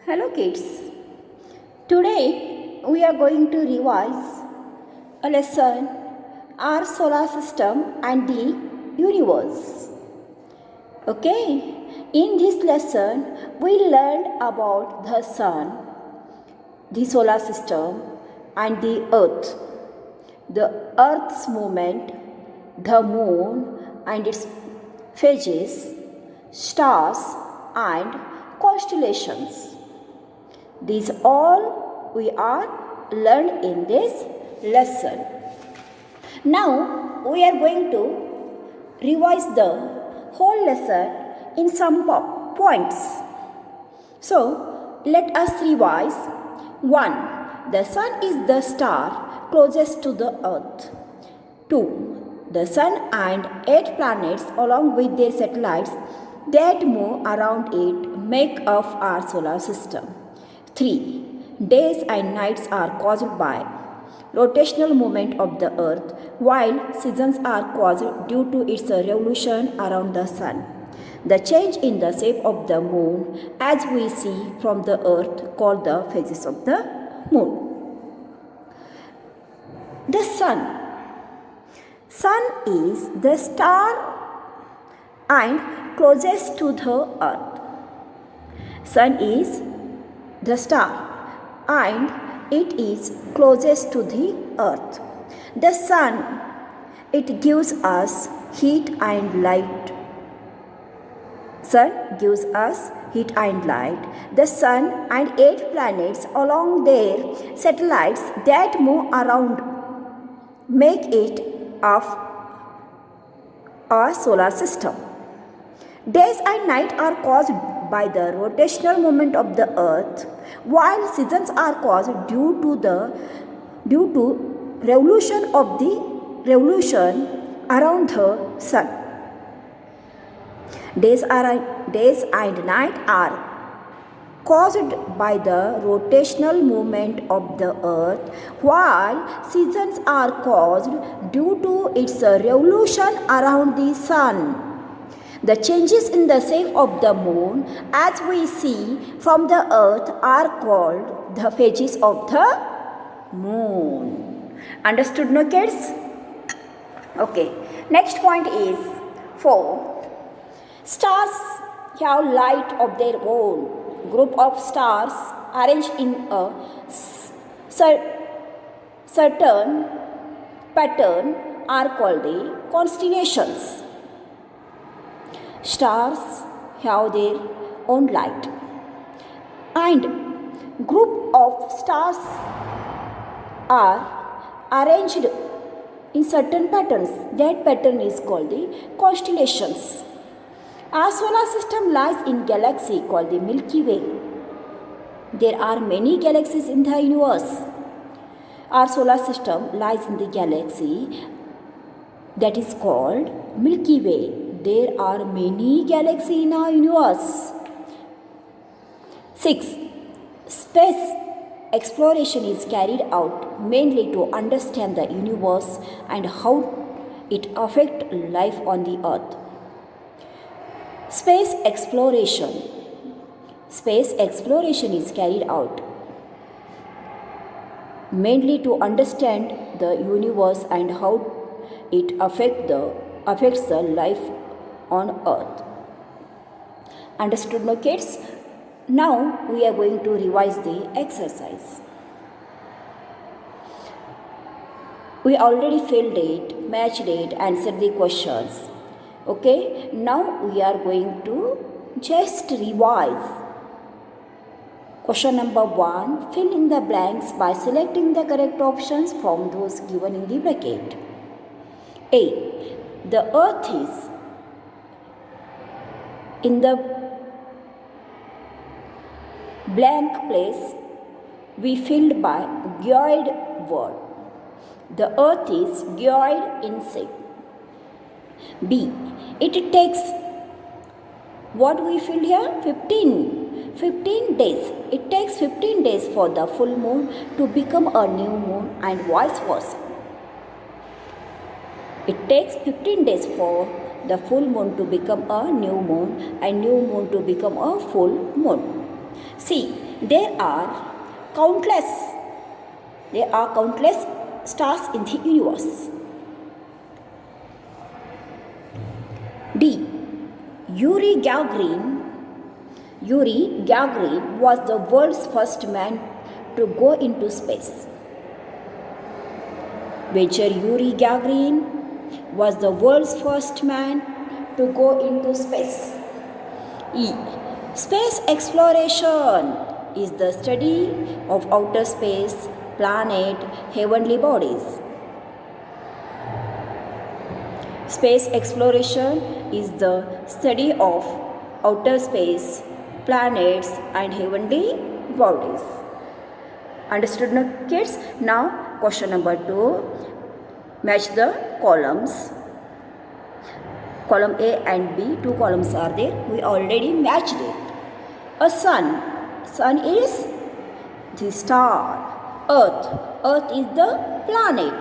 Hello kids. Today we are going to revise a lesson our solar system and the universe. Okay? In this lesson we learned about the sun, the solar system and the earth, the earth's movement, the moon and its phases, stars and constellations. These all we are learned in this lesson. Now we are going to revise the whole lesson in some points. So let us revise. 1. The sun is the star closest to the earth. 2. The sun and 8 planets along with their satellites that move around it make up our solar system. 3. Days and nights are caused by rotational movement of the earth, while seasons are caused due to its revolution around the sun. The change in the shape of the moon, as we see from the earth, called the phases of the moon. The sun. Sun is the star and closest to the earth. Sun is the star and it is closest to the earth. The sun, it gives us heat and light. Sun gives us heat and light. The sun and 8 planets along their satellites that move around make it of our solar system. Days and nights are caused by the rotational movement of the earth, while seasons are caused due to revolution around the sun. Days and night are caused by the rotational movement of the earth, while seasons are caused due to its revolution around the sun. The changes in the shape of the moon, as we see from the earth, are called the phases of the moon. Understood, no kids? Okay. Next point is 4. Stars have light of their own. Group of stars arranged in a certain pattern are called the constellations. Stars have their own light, and group of stars are arranged in certain patterns. That pattern is called the constellations. Our solar system lies in galaxy called the Milky Way. There are many galaxies in the universe. Our solar system lies in the galaxy that is called Milky Way. There are many galaxies in our universe. 6. Space exploration is carried out mainly to understand the universe and how it affects life on the earth. Space exploration is carried out mainly to understand the universe and how it affects the life on earth. Understood, no kids? Now we are going to revise the exercise. We already filled it, matched it, answered the questions. Okay, now we are going to just revise. Question number 1. Fill in the blanks by selecting the correct options from those given in the bracket. A. The earth is in the blank place we filled by geoid word. The earth is geoid in shape. B. It takes what we filled here? 15 days. It takes 15 days for the full moon to become a new moon and vice versa. It takes 15 days for the full moon to become a new moon and new moon to become a full moon. C. There are countless, there are countless stars in the universe. D. Yuri Gagarin was the world's first man to go into space. Major Yuri Gagarin was the world's first man to go into space. E. Space exploration is the study of outer space, planet, heavenly bodies. Space exploration is the study of outer space, planets and heavenly bodies. Understood now, kids? Now question number 2. Match the columns. Column A and B, 2 columns are there. We already matched it. A sun. Sun is the star. Earth. Earth is the planet.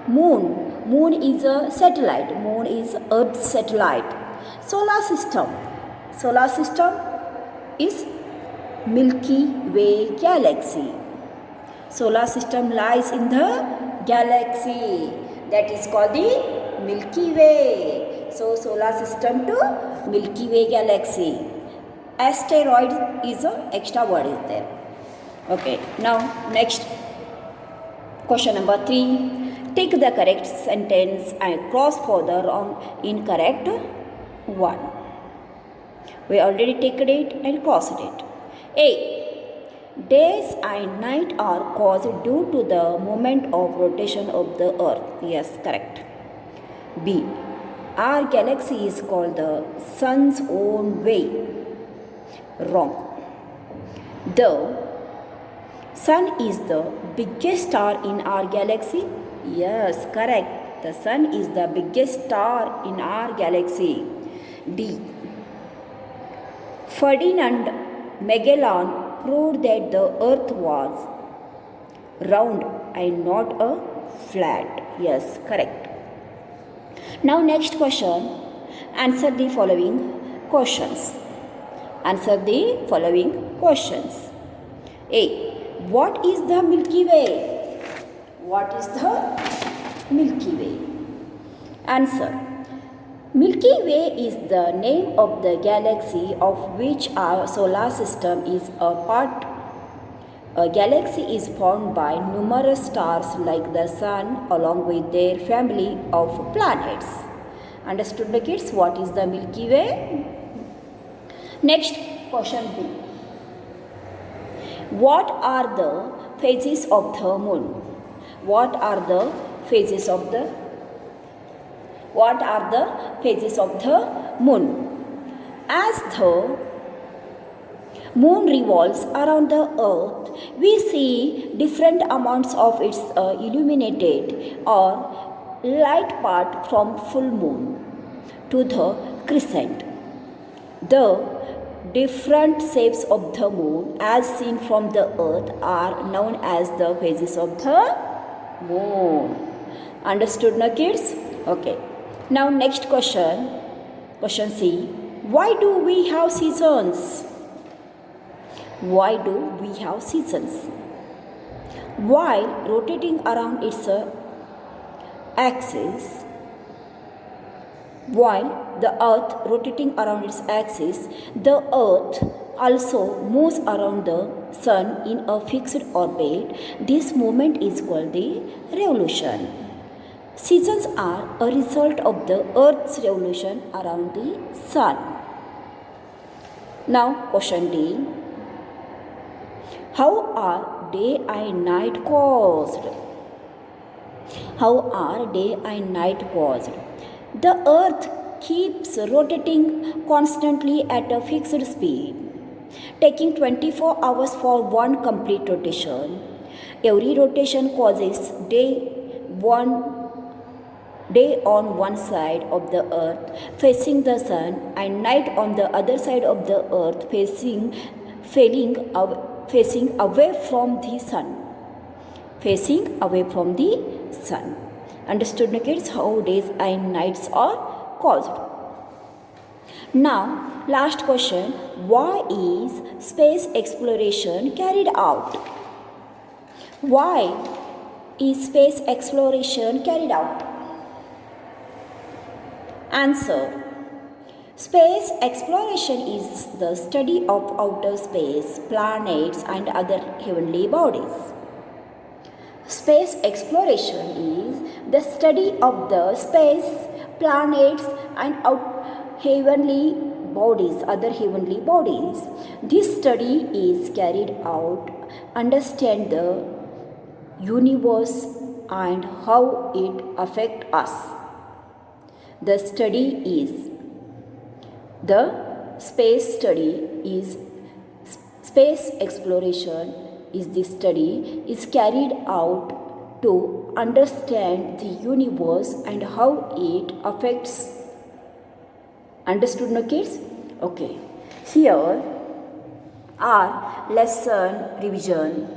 Moon. Moon is a satellite. Moon is Earth's satellite. Solar system. Solar system is Milky Way galaxy. Solar system lies in the galaxy. That is called the Milky Way. So solar system to Milky Way galaxy. Asteroid is a extra word is there. Okay. Now next question number 3. Take the correct sentence and cross further on incorrect one. We already taken it and crossed it. A. Days and night are caused due to the movement of rotation of the earth. Yes, correct. B. Our galaxy is called the sun's own way. Wrong. The sun is the biggest star in our galaxy. Yes, correct. The sun is the biggest star in our galaxy. D. Ferdinand Magellan proved that the earth was round and not a flat. Yes, correct. Now next question. Answer the following questions. Answer the following questions. A. What is the Milky Way? What is the Milky Way? Answer. Milky Way is the name of the galaxy of which our solar system is a part. A galaxy is formed by numerous stars like the sun along with their family of planets. Understood the kids? What is the Milky Way? Next question B. What are the phases of the moon? What are the phases of the moon? As the moon revolves around the earth, we see different amounts of its illuminated or light part from full moon to the crescent. The different shapes of the moon as seen from the earth are known as the phases of the moon. Understood now kids? Okay. Now next question. Question C. Why do we have seasons? Why do we have seasons? While rotating around its axis, the earth also moves around the sun in a fixed orbit. This movement is called the revolution. Seasons are a result of the earth's revolution around the sun. Now question D. How are day and night caused? How are day and night caused? The earth keeps rotating constantly at a fixed speed, taking 24 hours for one complete rotation. Every rotation causes day on one side of the earth facing the sun and night on the other side of the earth facing away from the sun. Understood, kids, how days and nights are caused? Now, last question. Why is space exploration carried out? Why is space exploration carried out? Answer. Space exploration is the study of outer space, planets, and other heavenly bodies. Space exploration is the study of the space, planets, and heavenly bodies, other heavenly bodies. This study is carried out understand the universe and how it affects us. The study is the space exploration is the study is carried out to understand the universe and how it affects. Understood, no kids? Okay. Here are lesson revision,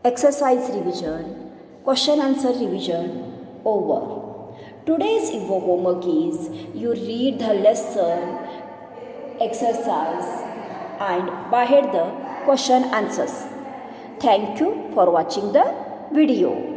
exercise revision, question answer revision over. Today's homework is you read the lesson, exercise and by head the question answers. Thank you for watching the video.